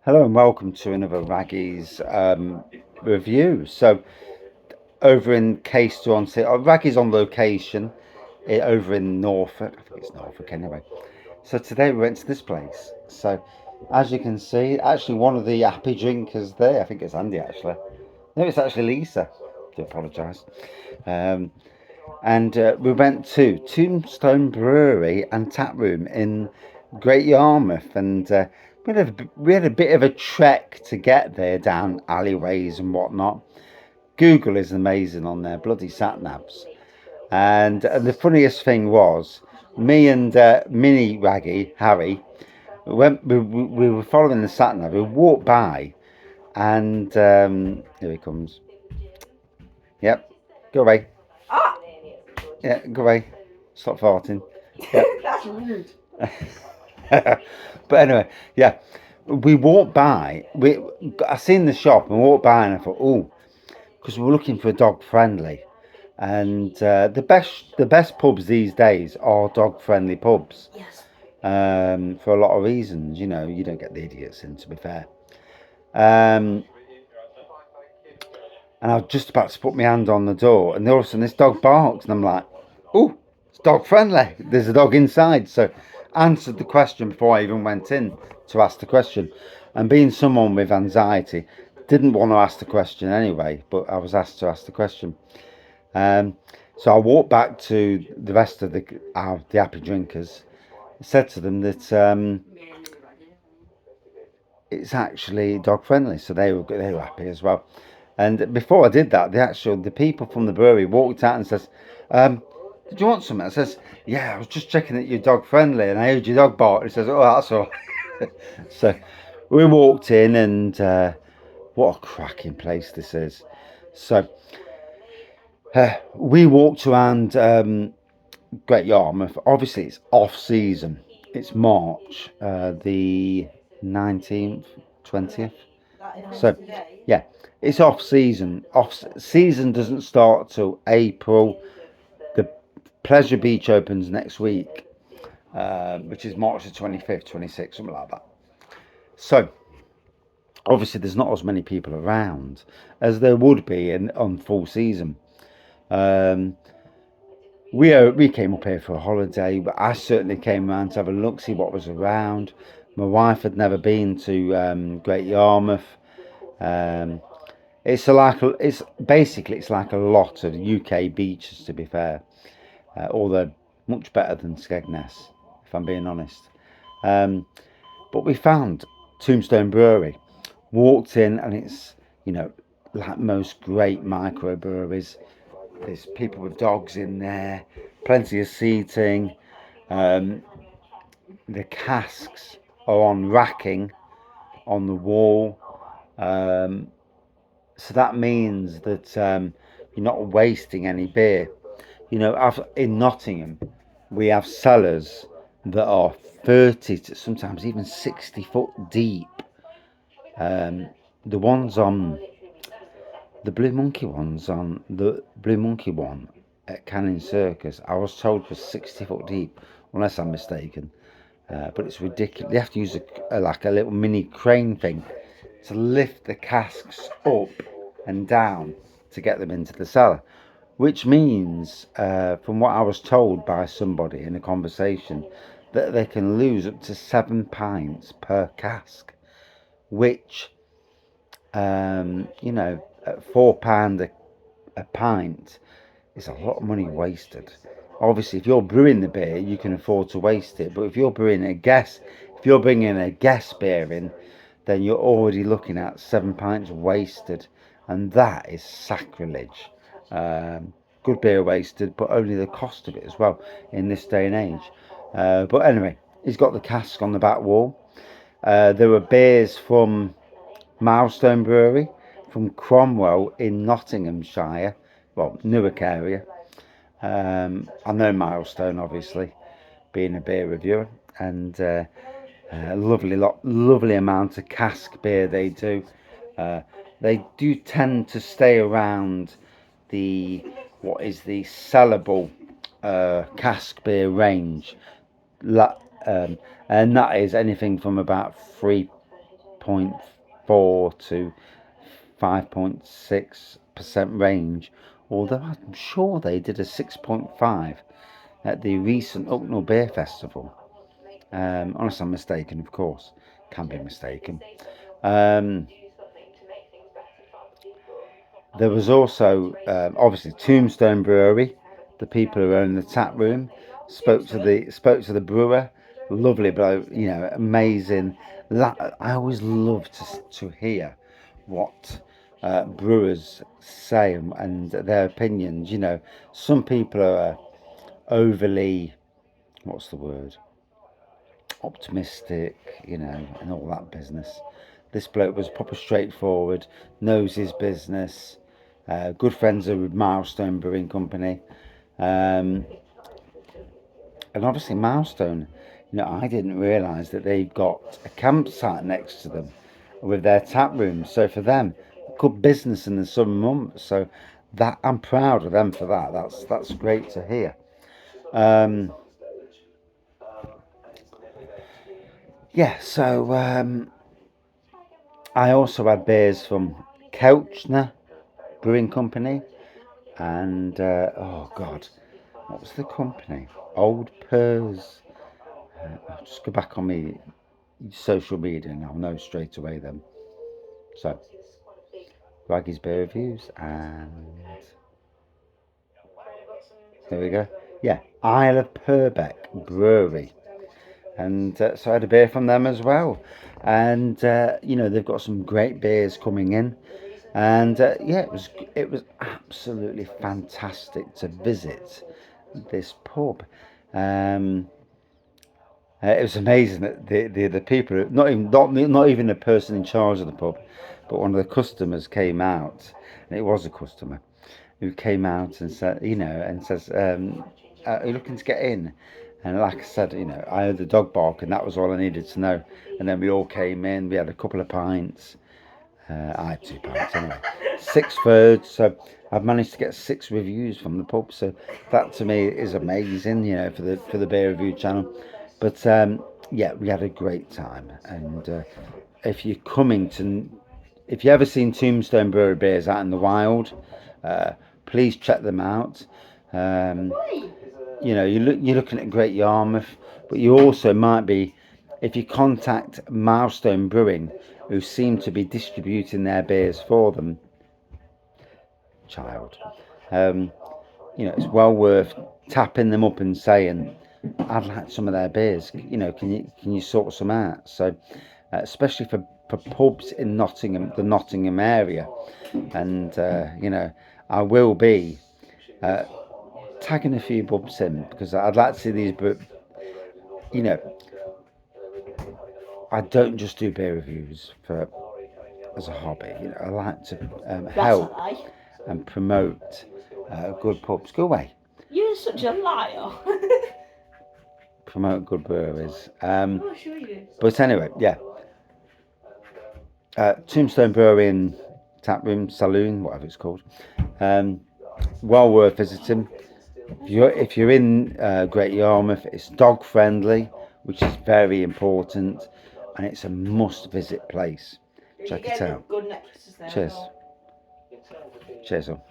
Hello and welcome to another Raggy's review. So over in Case on Raggy's on location over in Norfolk. I think it's Norfolk anyway. So today we went to this place. So as you can see, actually one of the happy drinkers there. I think it's Andy actually. No, it's actually Lisa. I do apologise. Um, and we went to Tombstone Brewery and Taproom in Great Yarmouth, and we had a bit of a trek to get there down alleyways and whatnot. Google is amazing on their bloody sat navs, and the funniest thing was me and Mini Raggy Harry we were following the sat nav. We walked by, and here he comes. Yep, go away. Yeah, go away. Stop farting. Yeah. That's rude. But anyway, yeah, we walked by. I seen the shop and walked by, and I thought, oh, because we were looking for a dog friendly, and the best pubs these days are dog friendly pubs. Yes. For a lot of reasons, you don't get the idiots in. To be fair, um, and I was just about to put my hand on the door, and all of a sudden this dog barks, and I'm like, oh, it's dog friendly. There's a dog inside. So answered the question before I even went in to ask the question. And being someone with anxiety, didn't want to ask the question anyway, but I was asked to ask the question. Um, so I walked back to the rest of the happy drinkers, said to them that it's actually dog friendly, so they were happy as well. And before I did that, the people from the brewery walked out and says, "Did you want something?" I says, "Yeah, I was just checking that you're dog friendly, and I heard your dog bark." He says, "Oh, that's all." So we walked in, and what a cracking place this is. So we walked around Great Yarmouth. Obviously, it's off season. It's March, the 19th, 20th. So, yeah, it's off season. Off season doesn't start till April. The Pleasure Beach opens next week, which is March the 25th, 26th, something like that. So, obviously, there's not as many people around as there would be on full season. Um, we came up here for a holiday, but I certainly came around to have a look, see what was around. My wife had never been to Great Yarmouth. Um, it's like a lot of UK beaches, to be fair, although much better than Skegness, if I'm being honest. Um, but we found Tombstone Brewery, walked in, and it's like most great microbreweries. There's people with dogs in there, plenty of seating. Um, the casks are on racking on the wall. Um, so that means that you're not wasting any beer. In Nottingham, we have cellars that are 30 to sometimes even 60 foot deep. Um, the ones on the Blue Monkey ones on the Blue Monkey one at Canning Circus, I was told was 60 foot deep, unless I'm mistaken. But it's ridiculous. They have to use like a little mini crane thing to lift the casks up and down to get them into the cellar. Which means, from what I was told by somebody in a conversation, that they can lose up to 7 pints per cask, which, at £4 a pint is a lot of money wasted. Obviously, if you're brewing the beer, you can afford to waste it. But if you're bringing a guest beer in, then you're already looking at 7 pints wasted, and that is sacrilege. Good beer wasted, but only the cost of it as well in this day and age. But anyway, he's got the cask on the back wall. There were beers from Milestone Brewery, from Cromwell in Nottinghamshire, well, Newark area. I know Milestone, obviously, being a beer reviewer, and lovely amount of cask beer they do. Uh, they do tend to stay around the what is the sellable cask beer range, and that is anything from about 3 6.4 to 5.6% range, although I'm sure they did a 6.5 at the recent Hucknall Beer Festival. Unless I'm mistaken, of course. Can be mistaken. There was also obviously Tombstone Brewery. The people who own the Taproom spoke to the brewer. Lovely bloke, amazing. I always love to hear what brewers say and their opinions. Some people are overly, what's the word, optimistic, and all that business. This bloke was proper straightforward, knows his business. Good friends with Milestone Brewing Company, and obviously Milestone. I didn't realise that they've got a campsite next to them with their tap room. So for them, good business in the summer months. So that I'm proud of them for that. That's great to hear. So I also had beers from Couchner Brewing Company, and oh God, what was the company? Old Pers. I'll just go back on my social media and I'll know straight away then. So, Raggy's Beer Reviews, and there we go. Yeah, Isle of Purbeck Brewery. And so I had a beer from them as well. And, they've got some great beers coming in. And it was absolutely fantastic to visit this pub. It was amazing that the people, not even the person in charge of the pub, but one of the customers came out, and it was a customer who came out and said, and says, "Are you looking to get in?" And like I said, I heard the dog bark, and that was all I needed to know. And then we all came in. We had a couple of pints. I had 2 pints anyway. 6 thirds. So I've managed to get 6 reviews from the pub. So that to me is amazing, for the beer review channel. But we had a great time. And if you're if you ever seen Tombstone Brewery beers out in the wild, please check them out. You're looking at Great Yarmouth, but you also might be, if you contact Milestone Brewing, who seem to be distributing their beers for them, it's well worth tapping them up and saying, "I'd like some of their beers. Can you sort some out?" So, especially for pubs in Nottingham, the Nottingham area, and I will be tagging a few pubs in because I'd like to see these. But I don't just do beer reviews as a hobby. I like to help and promote good pubs. Go away. You're such a liar. Promote good breweries. But anyway, Tombstone Brewery and Taproom, Saloon, whatever it's called. Well worth visiting. If you're in Great Yarmouth, it's dog friendly, which is very important, and it's a must visit place. Check it out. Cheers. Cheers all.